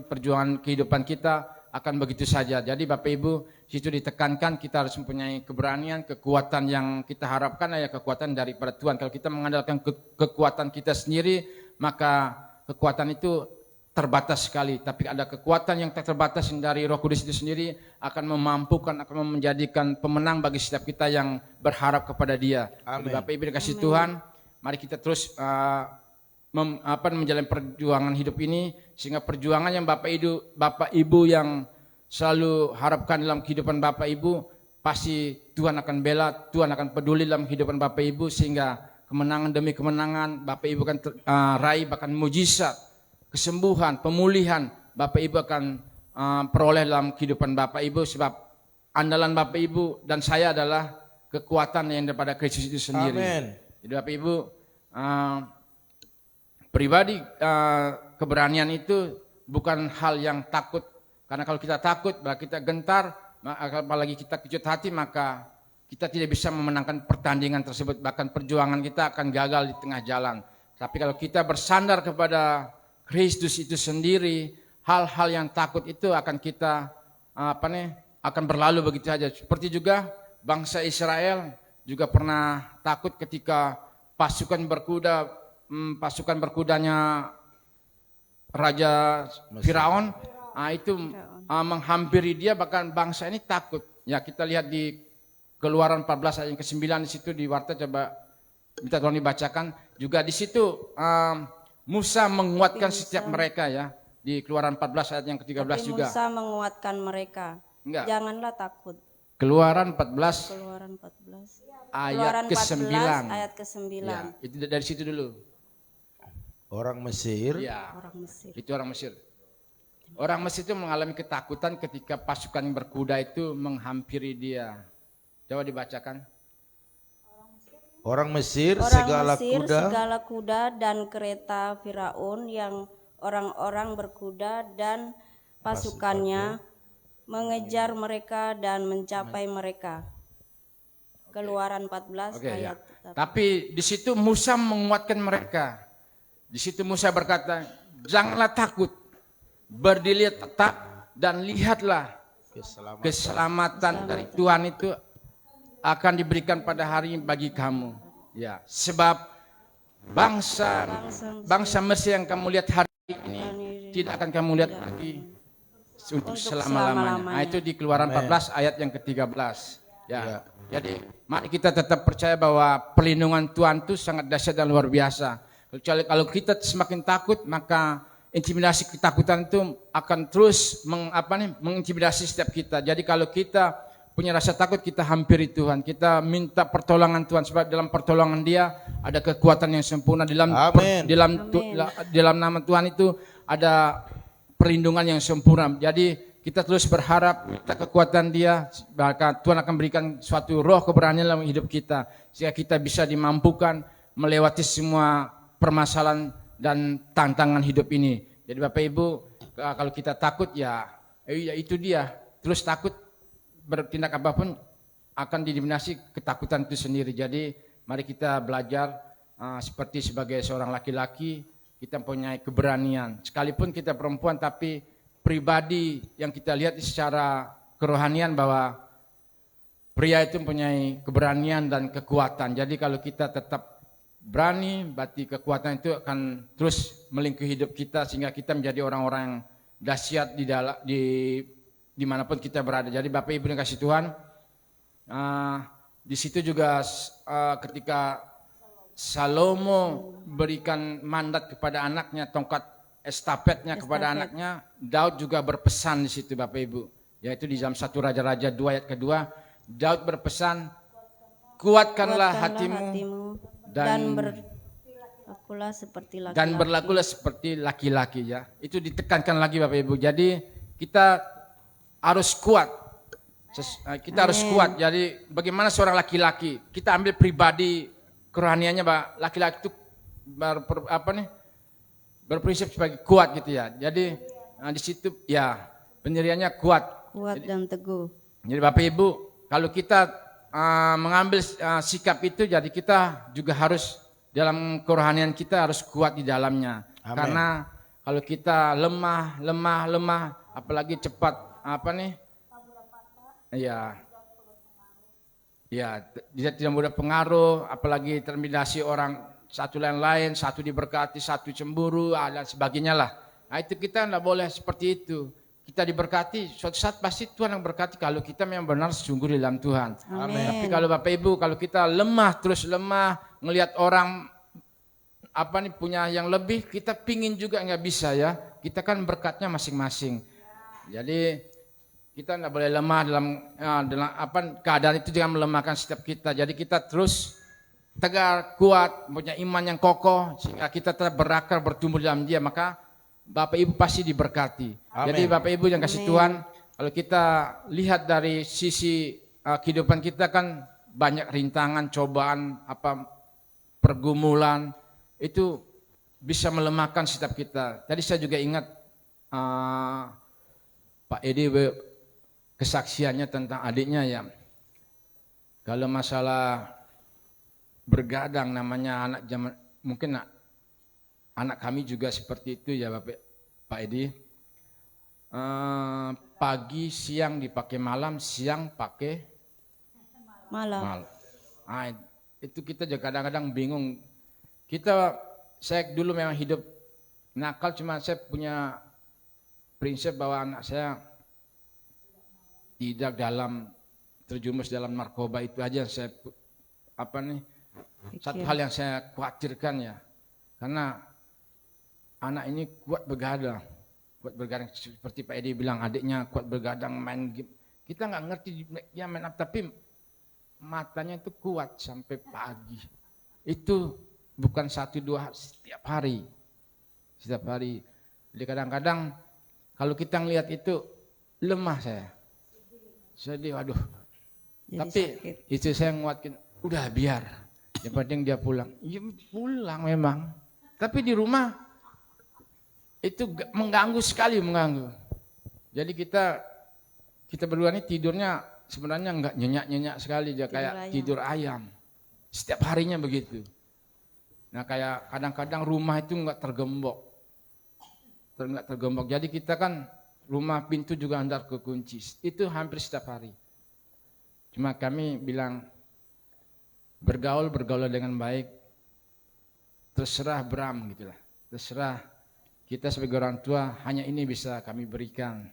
perjuangan kehidupan kita akan begitu saja. Jadi Bapak Ibu, situ ditekankan kita harus mempunyai keberanian, kekuatan yang kita harapkan adalah kekuatan daripada Tuhan. Kalau kita mengandalkan kekuatan kita sendiri, maka kekuatan itu terbatas sekali. Tapi ada kekuatan yang tak terbatas dari Roh Kudus itu sendiri akan memampukan, akan menjadikan pemenang bagi setiap kita yang berharap kepada Dia. Jadi Bapak Ibu dikasih Tuhan, mari kita terus menjalani perjuangan hidup ini, sehingga perjuangan yang Bapak Ibu yang selalu harapkan dalam kehidupan Bapak Ibu, pasti Tuhan akan bela, Tuhan akan peduli dalam kehidupan Bapak Ibu, sehingga kemenangan demi kemenangan Bapak Ibu akan raih, bahkan mujizat, kesembuhan, pemulihan Bapak Ibu akan peroleh dalam kehidupan Bapak Ibu, sebab andalan Bapak Ibu dan saya adalah kekuatan yang daripada Kristus itu sendiri. Jadi Bapak Ibu, pribadi keberanian itu bukan hal yang takut, karena kalau kita takut, kita gentar, apalagi kita kecut hati, maka kita tidak bisa memenangkan pertandingan tersebut, bahkan perjuangan kita akan gagal di tengah jalan. Tapi kalau kita bersandar kepada Kristus itu sendiri, hal-hal yang takut itu akan kita akan berlalu begitu saja. Seperti juga bangsa Israel juga pernah takut ketika pasukan berkudanya Raja Firaun itu menghampiri dia, bahkan bangsa ini takut. Ya, kita lihat di Keluaran 14 ayat yang ke-9, di situ di warta, coba minta tolong dibacakan. Juga di situ Musa menguatkan setiap mereka ya. Di Keluaran 14 ayat yang ke-13 juga. Musa menguatkan mereka. Enggak. Janganlah takut. Keluaran 14 ayat ke-9. Ayat ke-9. Ya, itu dari situ dulu. Orang Mesir. Ya, Orang Mesir. itu orang Mesir. Orang Mesir itu mengalami ketakutan ketika pasukan berkuda itu menghampiri dia. Coba dibacakan. Orang Mesir, Orang Mesir, segala kuda dan kereta Firaun yang orang-orang berkuda dan pasukannya mengejar mereka dan mencapai mereka. Keluaran 14 ayat. Tapi di situ Musa menguatkan mereka. Di situ Musa berkata, janganlah takut, berdiri tetap dan lihatlah keselamatan dari Tuhan itu akan diberikan pada hari ini bagi kamu. Ya, sebab bangsa Mesir yang kamu lihat hari ini tidak akan kamu lihat lagi untuk selama-lamanya. Nah, itu di Keluaran 14 ayat yang ke-13. Ya. Jadi mari kita tetap percaya bahwa perlindungan Tuhan itu sangat dahsyat dan luar biasa. Kalau kita semakin takut, maka intimidasi ketakutan itu akan terus mengintimidasi setiap kita. Jadi kalau kita punya rasa takut, kita hampiri Tuhan, kita minta pertolongan Tuhan, sebab dalam pertolongan Dia ada kekuatan yang sempurna. Dalam nama Tuhan itu ada perlindungan yang sempurna. Jadi kita terus berharap minta kekuatan Dia, maka Tuhan akan berikan suatu roh keberanian dalam hidup kita, sehingga kita bisa dimampukan melewati semua permasalahan dan tantangan hidup ini. Jadi Bapak Ibu, kalau kita takut ya itu dia, terus takut bertindak apapun akan didominasi ketakutan itu sendiri. Jadi mari kita belajar seperti sebagai seorang laki-laki, kita punya keberanian. Sekalipun kita perempuan, tapi pribadi yang kita lihat secara kerohanian bahwa pria itu mempunyai keberanian dan kekuatan. Jadi kalau kita tetap berani, berarti kekuatan itu akan terus melingkupi hidup kita, sehingga kita menjadi orang-orang yang dahsyat dimanapun kita berada. Jadi Bapak Ibu yang kasih Tuhan, di situ juga ketika Salomo berikan mandat kepada anaknya, tongkat estafetnya kepada anaknya, Daud juga berpesan di situ Bapak Ibu, yaitu di dalam 1 Raja-Raja 2 ayat kedua, Daud berpesan, kuatkanlah hatimu dan berlakulah seperti laki-laki. Ya, itu ditekankan lagi Bapak Ibu. Jadi kita harus kuat, harus kuat. Jadi bagaimana seorang laki-laki? Kita ambil pribadi kerohaniannya, Pak. Laki-laki itu berprinsip sebagai kuat gitu ya. Jadi di situ ya pendiriannya kuat dan teguh. Jadi Bapak Ibu, kalau kita mengambil sikap itu, jadi kita juga harus dalam kerohanian kita harus kuat di dalamnya. Amen. Karena kalau kita lemah, apalagi cepat dia tidak mudah pengaruh, apalagi terintimidasi orang satu lain, satu diberkati, satu cemburu, dan sebagainya lah. Nah itu kita tidak boleh seperti itu. Kita diberkati, suatu saat pasti Tuhan yang berkati kalau kita memang benar sungguh di dalam Tuhan. Amin. Tapi kalau Bapak Ibu, kalau kita terus lemah, ngelihat orang punya yang lebih, kita pingin juga nggak bisa ya. Kita kan berkatnya masing-masing. Jadi kita tidak boleh lemah dalam keadaan itu, jangan melemahkan setiap kita. Jadi kita terus tegar, kuat, punya iman yang kokoh, sehingga kita tetap berakar, bertumbuh dalam Dia, maka Bapak Ibu pasti diberkati. Amen. Jadi Bapak Ibu yang kasih Tuhan, kalau kita lihat dari sisi kehidupan kita kan banyak rintangan, cobaan, pergumulan, itu bisa melemahkan setiap kita. Tadi saya juga ingat Pak Edi kesaksiannya tentang adiknya ya. Kalau masalah bergadang, namanya anak zaman, mungkin anak kami juga seperti itu ya Pak Edi. Pagi siang dipakai malam, siang pakai malam. Nah, itu kita juga kadang-kadang bingung. Saya dulu memang hidup nakal, cuma saya punya prinsip bahwa anak saya tidak terjumus dalam narkoba. Itu aja saya satu hal yang saya khawatirkan ya, karena anak ini kuat begadang seperti Pak Edi bilang, adiknya kuat begadang main game. Kita nggak ngerti dia main apa, tapi matanya itu kuat sampai pagi. Itu bukan 1-2 setiap hari. Jadi kadang-kadang kalau kita ngelihat itu lemah saya. Sedih, waduh. Jadi tapi sakit. Itu saya nguatkan, udah biar. Yang penting dia pulang. Ya pulang memang. Tapi di rumah itu mengganggu sekali. Jadi kita berdua ini tidurnya sebenarnya enggak nyenyak-nyenyak sekali. Dia kayak tidur ayam. Setiap harinya begitu. Nah kayak kadang-kadang rumah itu nggak tergembok. Jadi kita kan rumah pintu juga hendak kekunci. Itu hampir setiap hari. Cuma kami bilang bergaul dengan baik. Terserah Bram gitulah. Terserah kita sebagai orang tua hanya ini bisa kami berikan.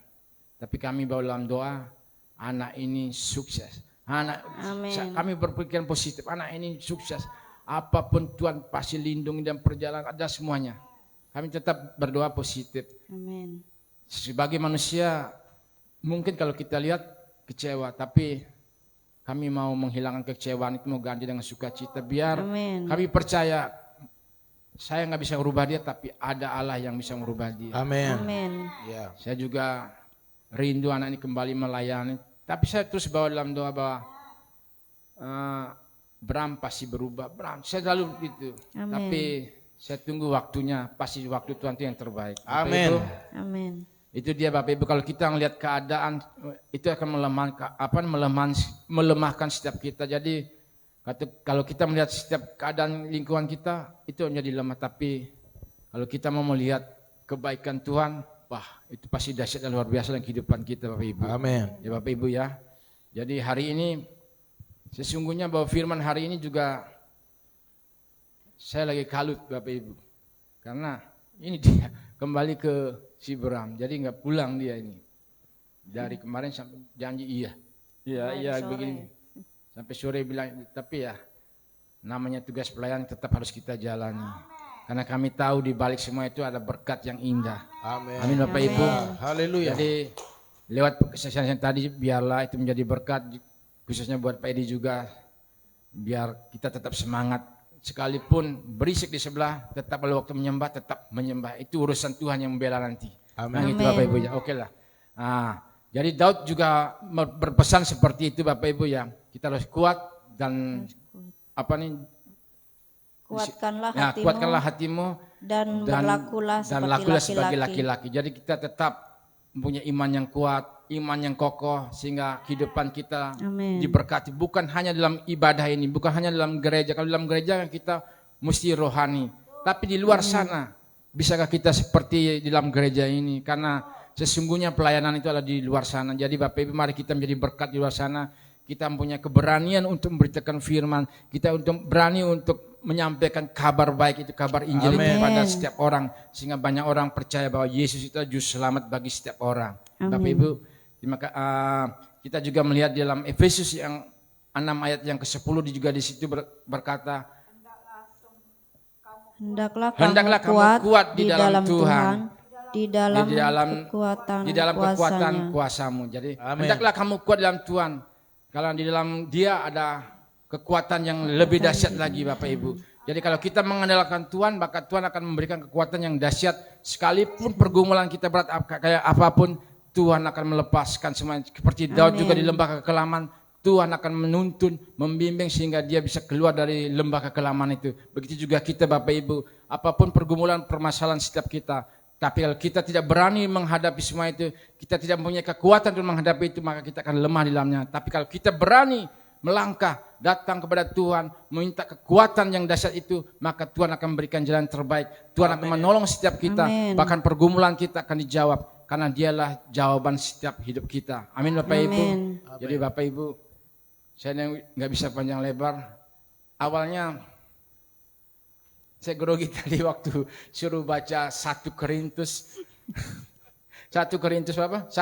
Tapi kami bawa dalam doa anak ini sukses. Kami berpikiran positif, anak ini sukses. Apapun Tuhan pasti lindungi dan perjalanan ada semuanya. Kami tetap berdoa positif. Amin. Sebagai manusia mungkin kalau kita lihat kecewa, tapi kami mau menghilangkan kekecewaan itu, mau ganti dengan sukacita. Biar kami percaya saya nggak bisa merubah dia, tapi ada Allah yang bisa merubah dia. Amin. Ya. Saya juga rindu anak ini kembali melayani. Tapi saya terus bawa dalam doa bahwa Bram pasti berubah. Bram, saya selalu gitu. Tapi saya tunggu waktunya, pasti waktu Tuhan itu yang terbaik. Amin. Amin. Itu dia Bapak Ibu, kalau kita melihat keadaan itu akan melemahkan setiap kita. Jadi kalau kita melihat setiap keadaan lingkungan kita itu menjadi lemah. Tapi kalau kita mau melihat kebaikan Tuhan, wah itu pasti dahsyat dan luar biasa dalam kehidupan kita Bapak Ibu. Amin. Ya Bapak Ibu ya. Jadi hari ini sesungguhnya bahwa firman hari ini juga saya lagi kalut Bapak Ibu. Karena ini dia kembali ke si Bram. Jadi nggak pulang dia ini. Dari kemarin sampai janji iya begini. Sampai sore bilang, tapi ya namanya tugas pelayan tetap harus kita jalani. Karena kami tahu di balik semua itu ada berkat yang indah. Amin. Amin Bapak Ibu. Haleluya. Jadi lewat kesaksian tadi biarlah itu menjadi berkat khususnya buat Pak Edi juga. Biar kita tetap semangat. Sekalipun berisik di sebelah, tetap pada waktu menyembah, tetap menyembah. Itu urusan Tuhan yang membela nanti. Amin. Nah, itu Bapak Ibu ya. Oke lah. Nah, jadi Daud juga berpesan seperti itu Bapak Ibu ya. Kita harus kuat dan kuatkanlah hatimu dan berlakulah sebagai laki-laki. Jadi kita tetap mempunyai iman yang kuat, iman yang kokoh sehingga kehidupan kita diberkati. Bukan hanya dalam ibadah ini, bukan hanya dalam gereja. Kalau dalam gereja kita mesti rohani. Tapi di luar sana, bisakah kita seperti di dalam gereja ini? Karena sesungguhnya pelayanan itu adalah di luar sana. Jadi Bapak Ibu mari kita menjadi berkat di luar sana. Kita mempunyai keberanian untuk memberitakan firman. Kita berani untuk menyampaikan kabar baik itu, kabar Injil itu kepada setiap orang. Sehingga banyak orang percaya bahwa Yesus itu juru selamat bagi setiap orang. Bapak Ibu, kita juga melihat di dalam Efesus yang 6 ayat yang ke-10 juga di situ berkata, Hendaklah kamu kuat di dalam Tuhan. Di dalam kekuatan kuasamu. Jadi hendaklah kamu kuat dalam Tuhan. Kalau di dalam Dia ada kekuatan yang lebih dahsyat lagi Bapak Ibu. Jadi kalau kita mengandalkan Tuhan, maka Tuhan akan memberikan kekuatan yang dahsyat. Sekalipun pergumulan kita berat kayak apapun, Tuhan akan melepaskan semuanya. Seperti Daud juga di lembah kekelaman, Tuhan akan menuntun, membimbing sehingga dia bisa keluar dari lembah kekelaman itu. Begitu juga kita Bapak Ibu, apapun pergumulan permasalahan setiap kita. Tapi kalau kita tidak berani menghadapi semua itu, kita tidak mempunyai kekuatan untuk menghadapi itu, maka kita akan lemah di dalamnya. Tapi kalau kita berani melangkah, datang kepada Tuhan, meminta kekuatan yang dahsyat itu, maka Tuhan akan memberikan jalan terbaik. Tuhan akan menolong setiap kita, bahkan pergumulan kita akan dijawab. Karena Dialah jawaban setiap hidup kita. Amin Bapak Ibu. Jadi Bapak Ibu, saya nggak bisa panjang lebar. Awalnya saya grogi tadi waktu suruh baca 1 Korintus 1 Korintus 16.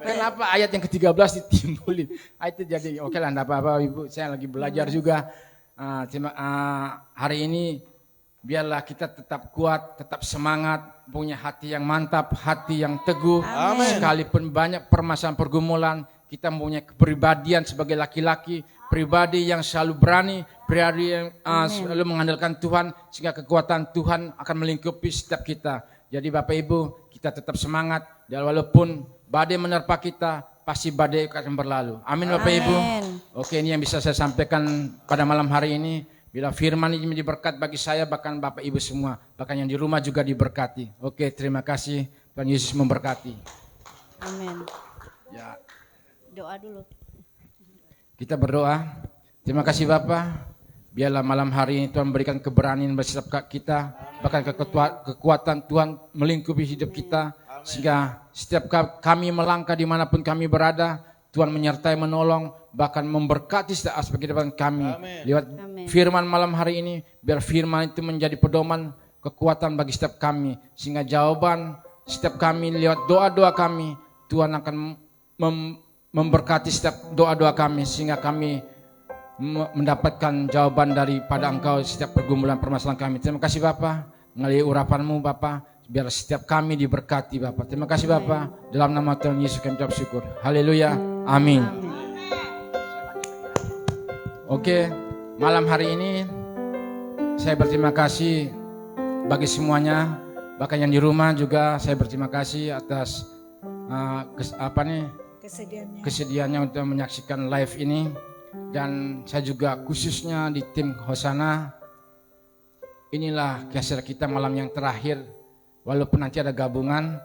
Kenapa ayat yang ke-13 ditimbulin? Itu jadi oke lah, enggak apa-apa Ibu. Saya lagi belajar juga. Hari ini biarlah kita tetap kuat, tetap semangat, punya hati yang mantap, hati yang teguh. Amin. Sekalipun banyak permasalahan pergumulan, kita mempunyai kepribadian sebagai laki-laki, pribadi yang selalu berani, pribadi yang selalu mengandalkan Tuhan, sehingga kekuatan Tuhan akan melingkupi setiap kita. Jadi Bapak Ibu, kita tetap semangat, dan walaupun badai menerpa kita, pasti badai akan berlalu. Amin Bapak Ibu. Oke, ini yang bisa saya sampaikan pada malam hari ini. Bila firman ini menjadi berkat bagi saya, bahkan Bapak Ibu semua, bahkan yang di rumah juga diberkati. Oke, terima kasih. Tuhan Yesus memberkati. Amin. Ya. Doa dulu. Kita berdoa. Terima kasih Bapa. Biarlah malam hari ini Tuhan berikan keberanian bagi setiap kita, bahkan kekuatan Tuhan melingkupi hidup kita, sehingga setiap kami melangkah dimanapun kami berada, Tuhan menyertai, menolong, bahkan memberkati setiap aspek kehidupan kami. Lewat firman malam hari ini, biar firman itu menjadi pedoman kekuatan bagi setiap kami, sehingga jawaban setiap kami lewat doa-doa kami, Tuhan akan memberkati setiap doa-doa kami, sehingga kami mendapatkan jawaban daripada Engkau setiap pergumulan permasalahan kami. Terima kasih Bapa, melalui urapan-Mu Bapa, biar setiap kami diberkati Bapa. Terima kasih Bapa, dalam nama Tuhan Yesus kami ucap syukur. Haleluya, amin. Oke, malam hari ini saya berterima kasih bagi semuanya, bahkan yang di rumah juga saya berterima kasih atas kesediaannya untuk menyaksikan live ini. Dan saya juga khususnya di tim Hosana, inilah geser kita malam yang terakhir, walaupun nanti ada gabungan.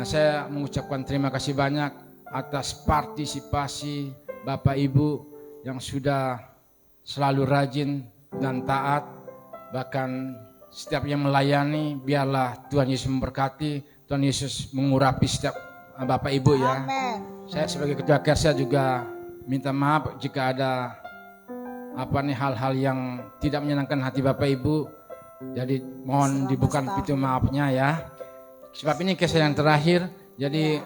Saya mengucapkan terima kasih banyak atas partisipasi Bapak Ibu yang sudah selalu rajin dan taat, bahkan setiap yang melayani. Biarlah Tuhan Yesus memberkati, Tuhan Yesus mengurapi setiap Bapak Ibu ya. Amen. Saya sebagai ketua Kersa juga minta maaf jika ada hal-hal yang tidak menyenangkan hati Bapak Ibu. Jadi mohon dibuka pintu maafnya ya. Sebab ini kisah yang terakhir. Jadi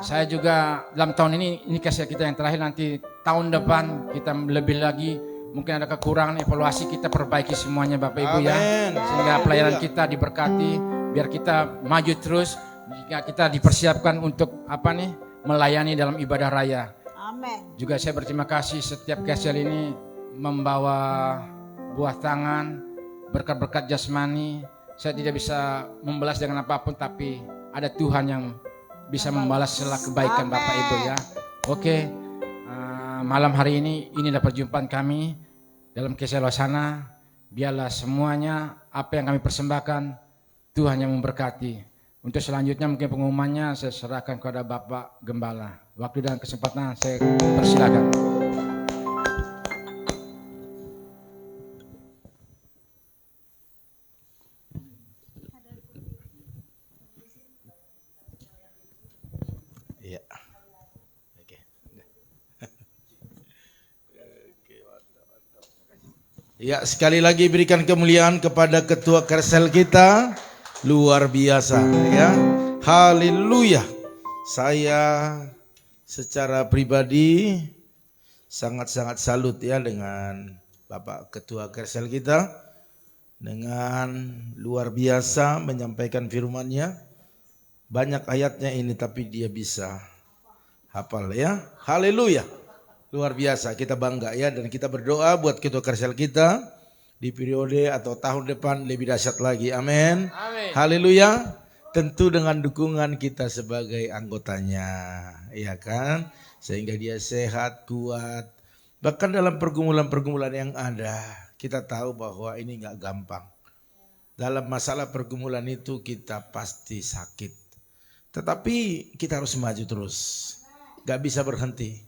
saya juga dalam tahun ini kisah kita yang terakhir. Nanti tahun depan kita lebih lagi. Mungkin ada kekurangan, evaluasi, kita perbaiki semuanya Bapak Ibu ya. Sehingga pelayanan kita diberkati. Biar kita maju terus. Jika kita dipersiapkan untuk melayani dalam ibadah raya. Amen. Juga saya berterima kasih setiap kesel ini membawa buah tangan, berkat-berkat jasmani. Saya tidak bisa membalas dengan apapun, tapi ada Tuhan yang bisa membalas segala kebaikan. Amen. Bapak Ibu ya. Oke, malam hari ini inilah perjumpaan kami dalam Kesel Hosana. Biarlah semuanya apa yang kami persembahkan Tuhan yang memberkati. Untuk selanjutnya mungkin pengumumannya saya serahkan kepada Bapak Gembala. Waktu dan kesempatan saya persilakan. Iya. Oke. Ya, sekali lagi berikan kemuliaan kepada ketua Kersel kita. Luar biasa ya. Haleluya. Saya secara pribadi sangat-sangat salut ya dengan Bapak Ketua Kersel kita. Dengan luar biasa menyampaikan firman-Nya. Banyak ayatnya ini tapi dia bisa hafal ya. Haleluya. Luar biasa, kita bangga ya. Dan kita berdoa buat Ketua Kersel kita. Di periode atau tahun depan lebih dahsyat lagi. Amin. Haleluya. Tentu dengan dukungan kita sebagai anggotanya. Ya kan. Sehingga dia sehat, kuat. Bahkan dalam pergumulan-pergumulan yang ada. Kita tahu bahwa ini gak gampang. Dalam masalah pergumulan itu kita pasti sakit. Tetapi kita harus maju terus. Gak bisa berhenti.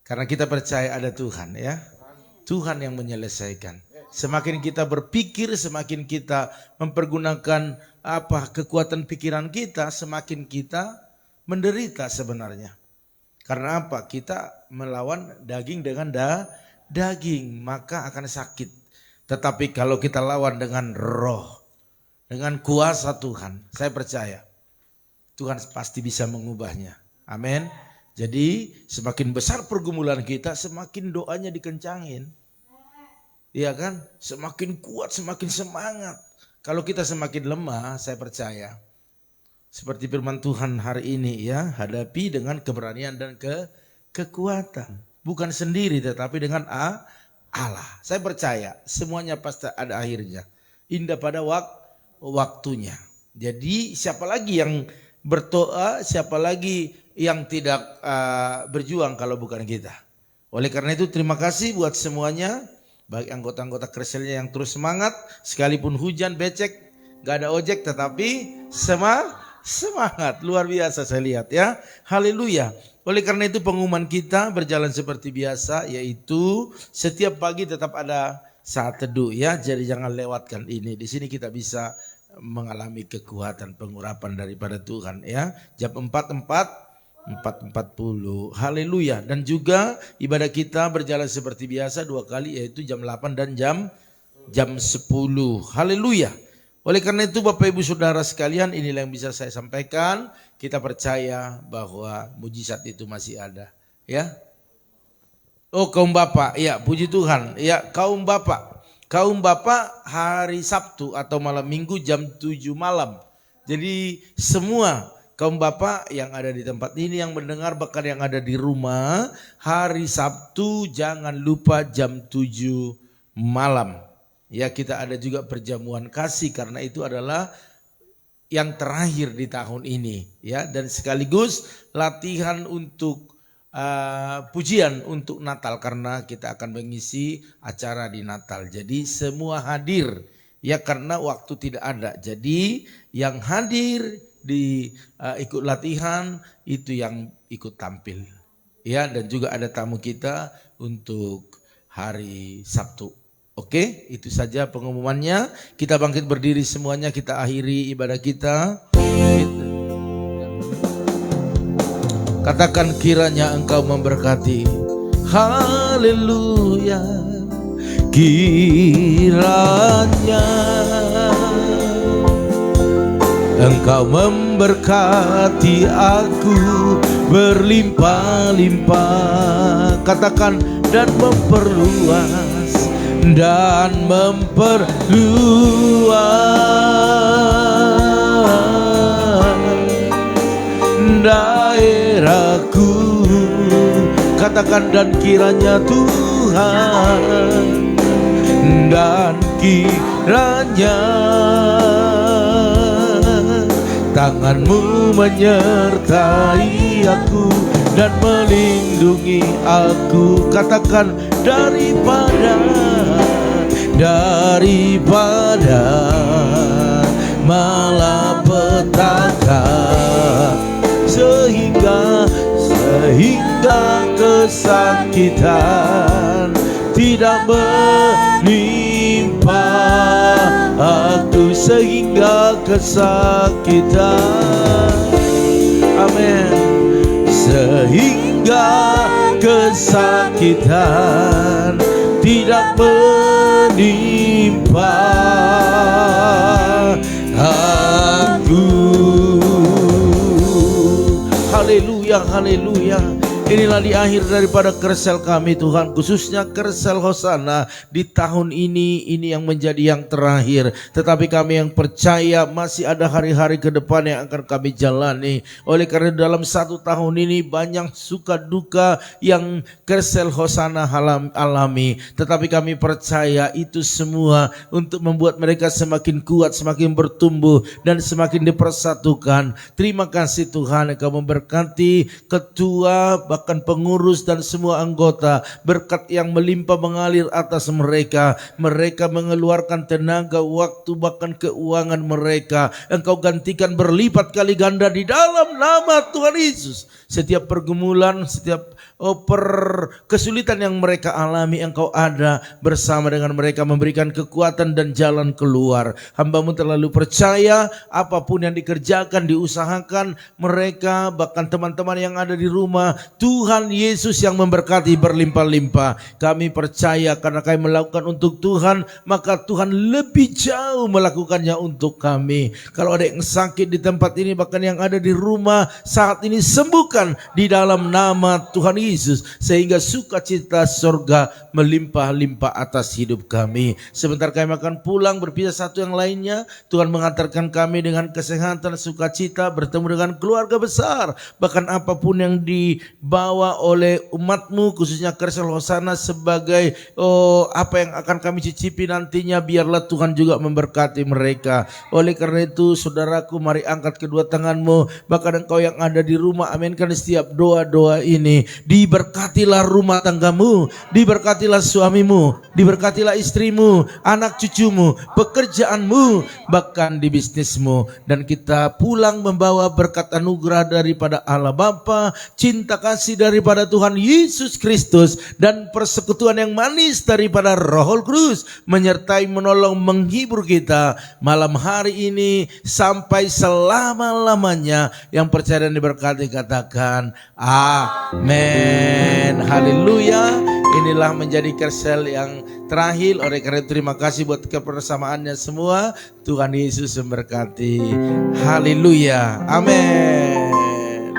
Karena kita percaya ada Tuhan ya. Tuhan yang menyelesaikan. Semakin kita berpikir, semakin kita mempergunakan kekuatan pikiran kita, semakin kita menderita sebenarnya. Karena apa? Kita melawan daging dengan daging, maka akan sakit. Tetapi kalau kita lawan dengan roh, dengan kuasa Tuhan, saya percaya Tuhan pasti bisa mengubahnya. Amin. Jadi semakin besar pergumulan kita, semakin doanya dikencangin. Iya kan? Semakin kuat, semakin semangat. Kalau kita semakin lemah, saya percaya. Seperti firman Tuhan hari ini ya, hadapi dengan keberanian dan kekuatan. Bukan sendiri tetapi dengan Allah. Saya percaya semuanya pasti ada akhirnya. Indah pada waktunya. Jadi siapa lagi yang berdoa, siapa lagi yang tidak berjuang kalau bukan kita. Oleh karena itu terima kasih buat semuanya. Bagi anggota-anggota Kerselnya yang terus semangat, sekalipun hujan becek, gak ada ojek, tetapi Semangat, luar biasa saya lihat ya. Haleluya. Oleh karena itu pengumuman kita berjalan seperti biasa, yaitu setiap pagi tetap ada saat teduh ya. Jadi jangan lewatkan ini. Di sini kita bisa mengalami kekuatan pengurapan daripada Tuhan ya. Jam 4.40. Haleluya. Dan juga ibadah kita berjalan seperti biasa 2 kali, yaitu jam 8 dan jam 10. Haleluya. Oleh karena itu Bapak Ibu Saudara sekalian, inilah yang bisa saya sampaikan. Kita percaya bahwa mujizat itu masih ada ya. Oh, kaum bapak, ya puji Tuhan. Ya, kaum bapak hari Sabtu atau malam Minggu jam 7 malam. Jadi semua kaum bapak yang ada di tempat ini, yang mendengar, bahkan yang ada di rumah, hari Sabtu jangan lupa jam 7 malam. Ya, kita ada juga perjamuan kasih karena itu adalah yang terakhir di tahun ini ya, dan sekaligus latihan untuk pujian untuk Natal karena kita akan mengisi acara di Natal. Jadi semua hadir ya karena waktu tidak ada. Jadi yang hadir di ikut latihan itu yang ikut tampil ya, dan juga ada tamu kita untuk hari Sabtu. Oke, itu saja pengumumannya. Kita bangkit berdiri semuanya, kita akhiri ibadah kita. Katakan kiranya Engkau memberkati. Haleluya. Kiranya Engkau memberkati aku berlimpah-limpah. Katakan dan memperluas daerahku. Katakan dan kiranya Tuhan, dan kiranya tangan-Mu menyertai aku dan melindungi aku. Katakan daripada malapetaka, sehingga kesakitan tidak menimpa aku, sehingga kesakitan, amin, sehingga kesakitan tidak menimpa aku. Haleluya, haleluya. Inilah di akhir daripada kersel kami Tuhan, khususnya kersel Hosana di tahun ini yang menjadi yang terakhir. Tetapi kami yang percaya masih ada hari-hari ke depan yang akan kami jalani. Oleh karena dalam 1 tahun ini banyak suka duka yang kersel Hosana alami. Tetapi kami percaya itu semua untuk membuat mereka semakin kuat, semakin bertumbuh dan semakin dipersatukan. Terima kasih Tuhan, Engkau memberkati ketua, bahkan pengurus dan semua anggota, berkat yang melimpah mengalir atas mereka. Mereka mengeluarkan tenaga, waktu, bahkan keuangan mereka. Engkau gantikan berlipat kali ganda di dalam nama Tuhan Yesus. Setiap pergumulan, setiap kesulitan yang mereka alami, Engkau ada bersama dengan mereka, memberikan kekuatan dan jalan keluar. Hamba-Mu terlalu percaya apapun yang dikerjakan, diusahakan mereka, bahkan teman-teman yang ada di rumah, Tuhan Yesus yang memberkati berlimpah-limpah. Kami percaya karena kami melakukan untuk Tuhan, maka Tuhan lebih jauh melakukannya untuk kami. Kalau ada yang sakit di tempat ini, bahkan yang ada di rumah saat ini, sembuhkan di dalam nama Tuhan Yesus, sehingga sukacita surga melimpah-limpah atas hidup kami. Sebentar kami akan pulang berpisah satu yang lainnya. Tuhan mengantarkan kami dengan kesehatan, sukacita, bertemu dengan keluarga besar, bahkan apapun yang dibawa oleh umat-Mu, khususnya kersel Hosana sebagai apa yang akan kami cicipi nantinya, biarlah Tuhan juga memberkati mereka. Oleh karena itu saudaraku, mari angkat kedua tanganmu, bahkan engkau yang ada di rumah, aminkan setiap doa-doa ini. Diberkatilah rumah tanggamu, diberkatilah suamimu, diberkatilah istrimu, anak cucumu, pekerjaanmu, bahkan di bisnismu. Dan kita pulang membawa berkat anugerah daripada Allah Bapa, cinta kasih daripada Tuhan Yesus Kristus, dan persekutuan yang manis daripada Roh Kudus menyertai, menolong, menghibur kita malam hari ini sampai selama-lamanya. Yang percaya dan diberkati katakan amin. Haleluya. Inilah menjadi kersel yang terakhir. Oleh karena itu terima kasih buat kebersamaannya semua. Tuhan Yesus memberkati. Haleluya. Amin.